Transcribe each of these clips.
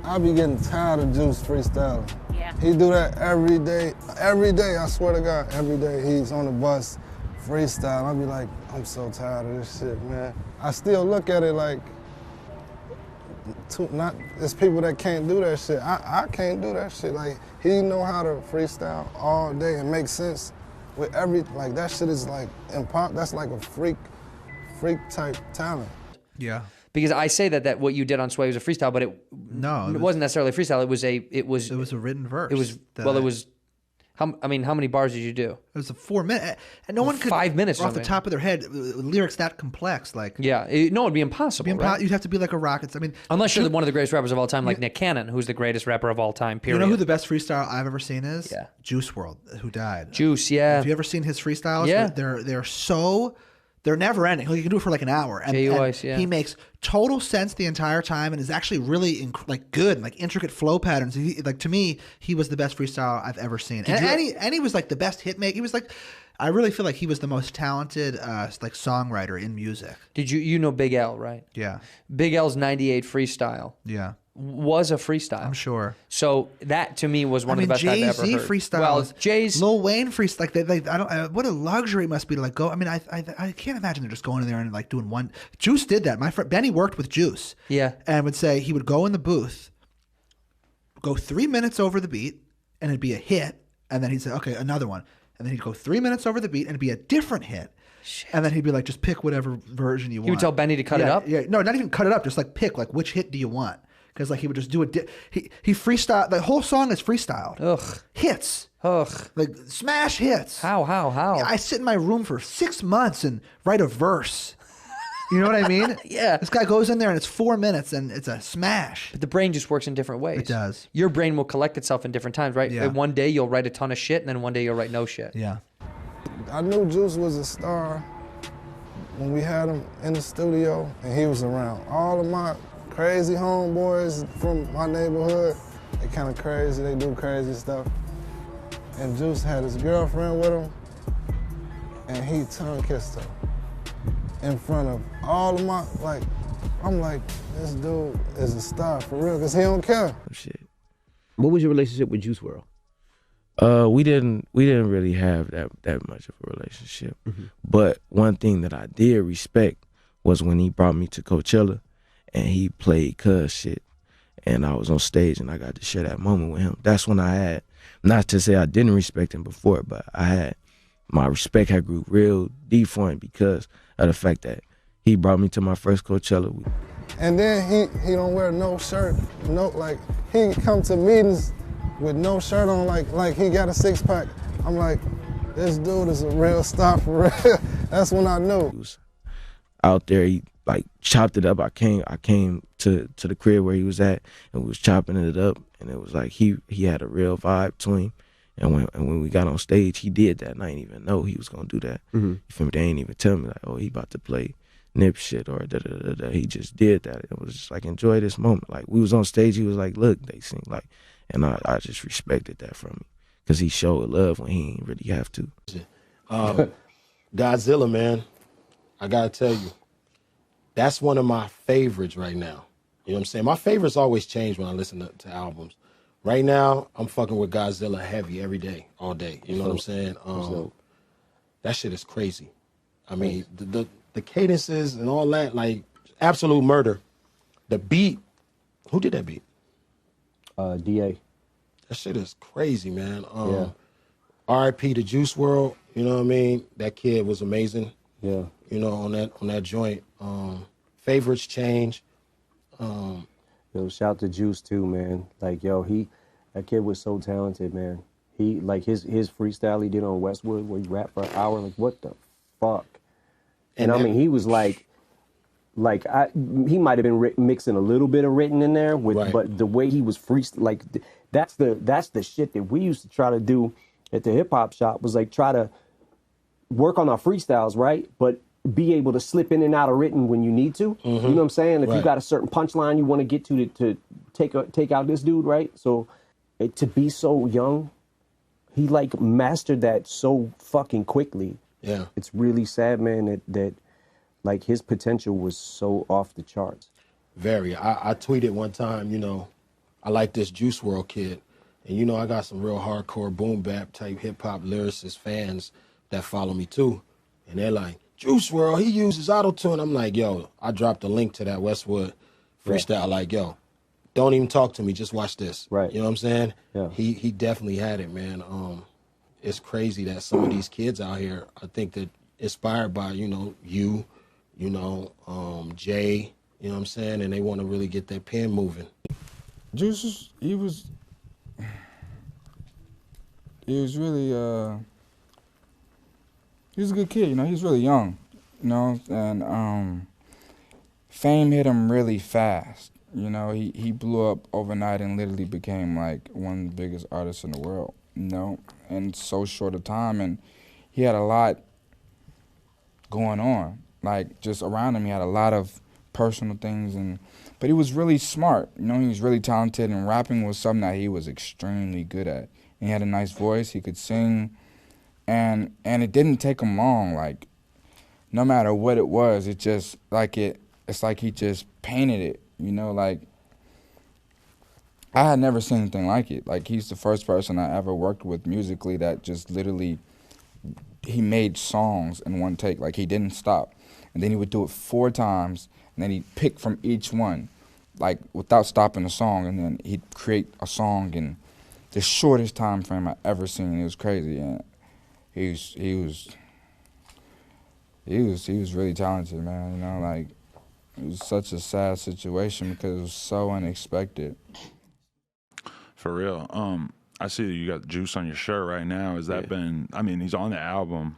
I be getting tired of Juice freestyling. Yeah. He do that every day. Every day, I swear to God, every day he's on the bus freestyle. I be like, I'm so tired of this shit, man. I still look at it like, it's people that can't do that shit. I can't do that shit. Like, he know how to freestyle all day and make sense with like that shit is like, that's like a freak type talent. Yeah. Because I say that what you did on Sway was a freestyle, but it wasn't necessarily a freestyle. It was a written verse. It was how many bars did you do? It was a 4 minute, and no one could 5 minutes off the top of their head lyrics that complex. Like it'd be impossible. Right? You'd have to be like a rocket. I mean, unless you're one of the greatest rappers of all time, like Nick Cannon, who's the greatest rapper of all time. Period. You know who the best freestyle I've ever seen is? Yeah. Juice WRLD, who died. Juice, yeah. Have you ever seen his freestyles? Yeah. They're never ending. Like, you can do it for like an hour, and yeah. he makes total sense the entire time, and is actually really good, like intricate flow patterns. To me, he was the best freestyle I've ever seen, and he was like the best hit maker. He was like, I really feel like he was the most talented like songwriter in music. Did you know Big L, right? Yeah. Big L's '98 freestyle. Yeah. Was a freestyle. I'm sure. So that to me was one of the best I've ever heard. Freestyle. Well, Jay's Lil Wayne freestyle. Like I don't. What a luxury it must be to like go. I mean, I can't imagine they're just going in there and like doing one. Juice did that. My friend Benny worked with Juice. Yeah. And would say he would go in the booth, go 3 minutes over the beat, and it'd be a hit. And then he'd say, okay, another one. And then he'd go 3 minutes over the beat, and it'd be a different hit. Shit. And then he'd be like, just pick whatever version you want. He would tell Benny to cut it up. Yeah. No, not even cut it up. Just like pick like which hit do you want. Because like he would just do it. He freestyle. The whole song is freestyled. Ugh. Hits. Ugh. Like smash hits. How? I sit in my room for 6 months and write a verse. You know what I mean? Yeah. This guy goes in there and it's 4 minutes and it's a smash. But the brain just works in different ways. It does. Your brain will collect itself in different times, right? Yeah. One day you'll write a ton of shit, and then one day you'll write no shit. Yeah. I knew Juice was a star when we had him in the studio and he was around. All of my crazy homeboys from my neighborhood, they kind of crazy, they do crazy stuff. And Juice had his girlfriend with him, and he tongue kissed her in front of all of my, like, I'm like, this dude is a star for real, because he don't care. Oh, shit. What was your relationship with Juice WRLD? We didn't really have that much of a relationship. But one thing that I did respect was when he brought me to Coachella and he played Cuz shit. And I was on stage and I got to share that moment with him. That's when I had, not to say I didn't respect him before, but my respect had grew real deep for him because of the fact that he brought me to my first Coachella. And then he don't wear no shirt, like he come to meetings with no shirt on, like he got a six-pack. I'm like, this dude is a real star for real. That's when I knew. He was out there, he like chopped it up. I came to the crib where he was at and we was chopping it up, and it was like he had a real vibe to him. And when we got on stage, he did that, and I didn't even know he was gonna do that. You feel me? They ain't even tell me like, oh, he about to play nip shit or da da da da. He just did that. It was just like, enjoy this moment. Like we was on stage, he was like, look, they sing like, and I just respected that from him because he showed love when he ain't really have to. Godzilla, man, I gotta tell you, that's one of my favorites right now. You know what I'm saying? My favorites always change when I listen to albums. Right now, I'm fucking with Godzilla heavy every day, all day. You know what I'm saying? That shit is crazy. I mean, the cadences and all that, like, absolute murder. The beat, who did that beat? DA. That shit is crazy, man. R.I.P. to Juice WRLD, you know what I mean? That kid was amazing. Yeah. You know, on that joint. Favorites change. Yo, shout to Juice too, man. Like, yo, that kid was so talented, man. He, like, his freestyle he did on Westwood where he rapped for an hour, like, what the fuck? And I mean, he was like he might have been mixing a little bit of written in there with, but the way he was freestyle, like, that's the shit that we used to try to do at the hip hop shop, was like try to work on our freestyles, right? But be able to slip in and out of written when you need to. You know what I'm saying? If you got a certain punchline you want to get to take out this dude, right? So to be so young, he like mastered that so fucking quickly. Yeah. It's really sad, man, that like his potential was so off the charts. Very. I tweeted one time, you know, I like this Juice WRLD kid. And, you know, I got some real hardcore boom bap type hip hop lyricist fans that follow me too. And they're like, Juice WRLD, he uses auto-tune. I'm like, yo, I dropped a link to that Westwood freestyle. Like, yo, don't even talk to me. Just watch this. Right. You know what I'm saying? Yeah. He definitely had it, man. It's crazy that some of these kids out here, I think that inspired by, you know, Jay, you know what I'm saying? And they want to really get their pen moving. Juice, he was really, he was a good kid, you know, he was really young, you know, and fame hit him really fast. You know, he blew up overnight and literally became like one of the biggest artists in the world, you know, in so short a time. And he had a lot going on, like just around him. He had a lot of personal things, but he was really smart, you know, he was really talented, and rapping was something that he was extremely good at. He had a nice voice, he could sing, and it didn't take him long. Like, no matter what it was, it just, like it's like he just painted it, you know, like, I had never seen anything like it. Like, he's the first person I ever worked with musically that just literally, he made songs in one take. Like, he didn't stop. And then he would do it 4 times, and then he'd pick from each one, like, without stopping the song, and then he'd create a song in the shortest time frame I ever seen. It was crazy, and he was really talented, man, you know, like, it was such a sad situation because it was so unexpected. For real. I see that you got Juice on your shirt right now. Has that been, I mean, he's on the album.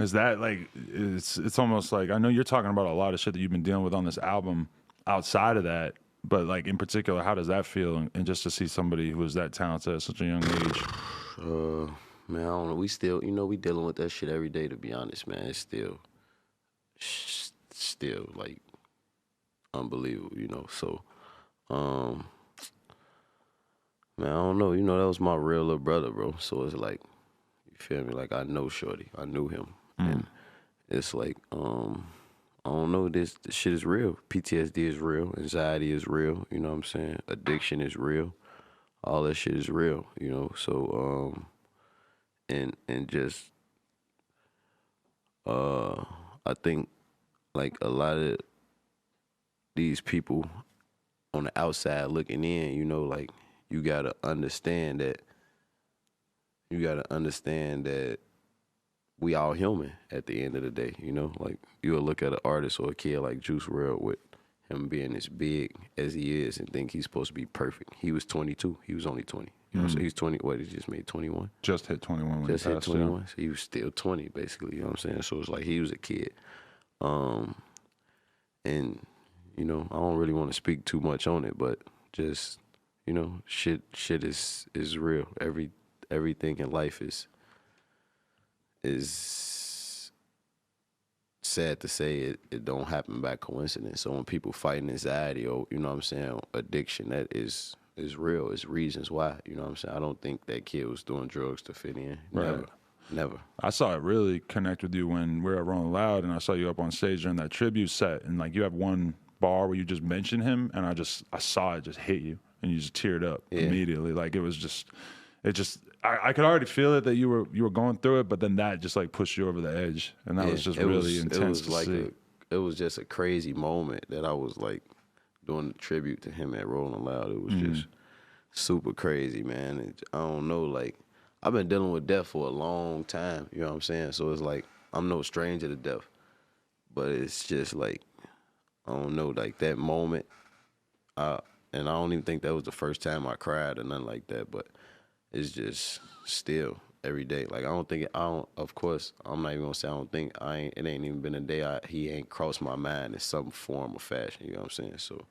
Is that like, it's almost like, I know you're talking about a lot of shit that you've been dealing with on this album outside of that, but like in particular, how does that feel? And just to see somebody who is that talented at such a young age. Man, I don't know. We still, you know, we dealing with that shit every day, to be honest, man. It's still like unbelievable, you know. So, man, I don't know. You know, that was my real little brother, bro. So it's like, you feel me? Like, I know Shorty. I knew him. And it's like, I don't know, this shit is real. PTSD is real. Anxiety is real. You know what I'm saying? Addiction is real. All that shit is real, you know. So, and just, I think, like, a lot of these people on the outside looking in, you know, like, you gotta understand that we all human at the end of the day, you know? Like, you'll look at an artist or a kid like Juice WRLD with him being as big as he is and think he's supposed to be perfect. He was 22. He was only 20. You know, so he's 20. What, he just made 21? Just hit 21 when Just he hit passed, 21. yeah. So he was still 20, basically, you know what I'm saying? So it's like he was a kid. And, you know, I don't really want to speak too much on it, but just, you know, shit is real. Everything in life is sad to say it don't happen by coincidence. So when people fighting anxiety or, you know what I'm saying, addiction, that is real. It's reasons why, you know what I'm saying? I don't think that kid was doing drugs to fit in. Right. Never. I saw it really connect with you when we were at Rolling Loud, and I saw you up on stage during that tribute set, and like you have one bar where you just mentioned him, and I saw it just hit you, and you just teared up immediately. Like, I could already feel it that you were going through it, but then that just like pushed you over the edge, and that was just really intense to see. It was just a crazy moment that I was like doing the tribute to him at Rolling Loud. It was just super crazy, man. I don't know, like, I've been dealing with death for a long time, you know what I'm saying? So it's like, I'm no stranger to death, but it's just like, I don't know, like that moment, and I don't even think that was the first time I cried or nothing like that, but it's just still every day. Like, of course, I'm not even gonna say I don't think, it ain't even been a day he ain't crossed my mind in some form or fashion, you know what I'm saying? So,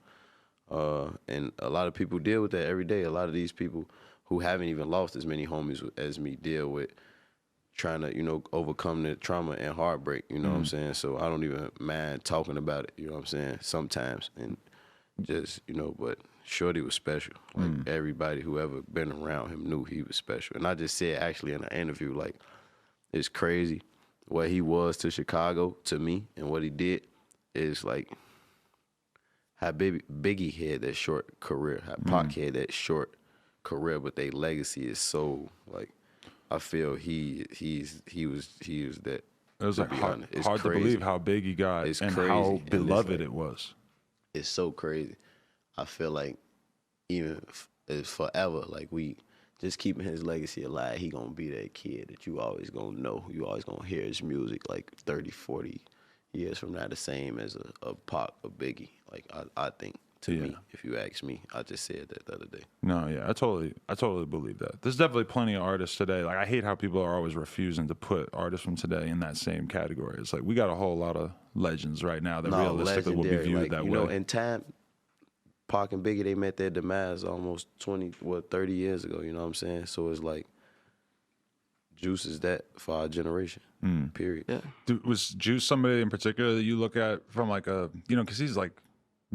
and a lot of people deal with that every day. A lot of these people who haven't even lost as many homies as me deal with trying to, you know, overcome the trauma and heartbreak, you know what I'm saying? So I don't even mind talking about it, you know what I'm saying, sometimes. And just, you know, but Shorty was special. Like, everybody who ever been around him knew he was special. And I just said actually in an interview, like, it's crazy what he was to Chicago, to me, and what he did is like Biggie had that short career, how Pac had that short career, but their legacy is so like. I feel he was that. It was like hard to believe how big he got and how beloved it was. It's so crazy. I feel like even it's forever. Like we just keeping his legacy alive. He gonna be that kid that you always gonna know. You always gonna hear his music like 30, 40 years from now. The same as a Pac, a Biggie. Like I think. To me, if you ask me, I just said that the other day. No, yeah, I totally believe that. There's definitely plenty of artists today. Like I hate how people are always refusing to put artists from today in that same category. It's like we got a whole lot of legends right now that realistically will be viewed that way. You know, in time, Pac and Biggie, they met their demise almost 30 years ago. You know what I'm saying? So it's like Juice is that for our generation. Period. Yeah. Was Juice somebody in particular that you look at from like a because he's like.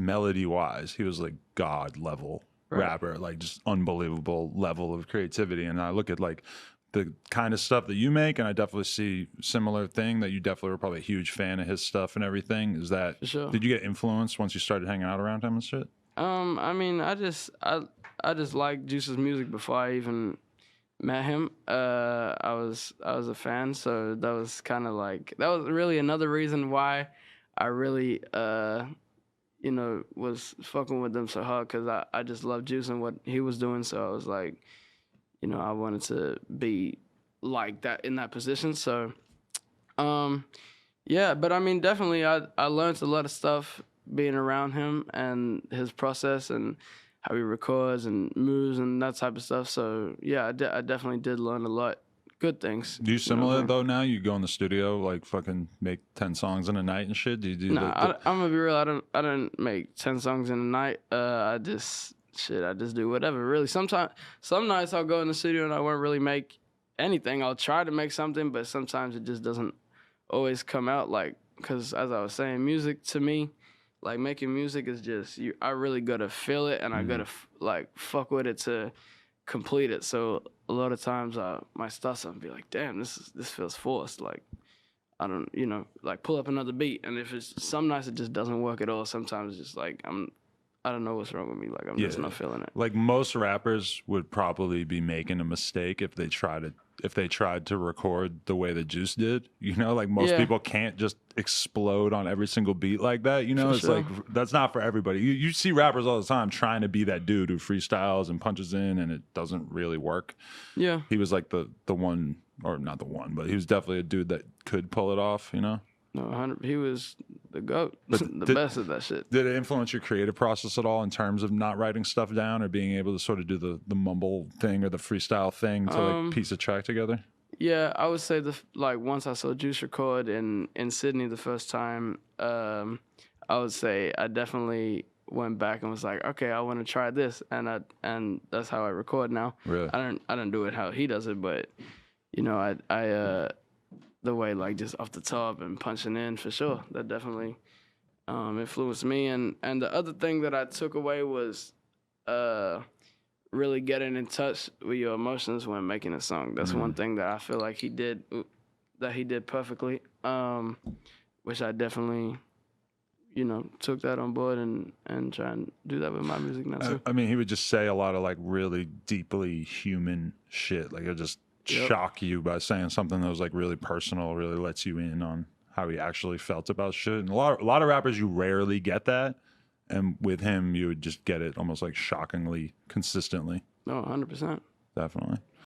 Melody wise, he was like God level rapper, like just unbelievable level of creativity. And I look at like the kind of stuff that you make, and I definitely see similar thing that you definitely were probably a huge fan of his stuff and everything. Is that did you get influenced once you started hanging out around him and shit? I mean, I just liked Juice's music before I even met him. I was a fan, so that was kind of like that was really another reason why I really was fucking with them so hard, because I just loved Juice and what he was doing. So I was like, I wanted to be like that in that position. So, yeah, but I mean, definitely I learned a lot of stuff being around him and his process and how he records and moves and that type of stuff. So yeah, I definitely did learn a lot. Good things. Do you similar though now? You go in the studio like fucking make 10 songs in a night and shit? Do you do I'm gonna be real, I don't make 10 songs in a night. I just do whatever really. Some nights I'll go in the studio and I won't really make anything. I'll try to make something, but sometimes it just doesn't always come out, like, because as I was saying, music to me, like making music is just I really gotta feel it and I gotta like fuck with it to complete it. So a lot of times my stuff and be like, damn, this feels forced. Like I don't, like pull up another beat, and if it's some nights it just doesn't work at all. Sometimes it's just like I don't know what's wrong with me. Like I'm just not feeling it. Like most rappers would probably be making a mistake if they tried to record the way that Juice did. Like most people can't just explode on every single beat like that. It's like that's not for everybody. You see rappers all the time trying to be that dude who freestyles and punches in, and it doesn't really work. Yeah, he was like the one, or not the one, but he was definitely a dude that could pull it off. No, he was the GOAT, the best of that shit. Did it influence your creative process at all in terms of not writing stuff down or being able to sort of do the mumble thing or the freestyle thing to like piece a track together? Yeah, I would say once I saw Juice record in Sydney the first time, I would say I definitely went back and was like, okay, I want to try this, and that's how I record now. Really? I don't do it how he does it, but I the way like just off the top and punching in, for sure, that definitely influenced me. And the other thing that I took away was really getting in touch with your emotions when making a song. That's one thing that I feel like he did perfectly, which I definitely took that on board and try and do that with my music now too. I mean, he would just say a lot of like really deeply human shit. Like it just shock you by saying something that was like really personal, really lets you in on how he actually felt about shit. And a lot of rappers, you rarely get that, and with him you would just get it almost like shockingly consistently. No, 100%. Definitely.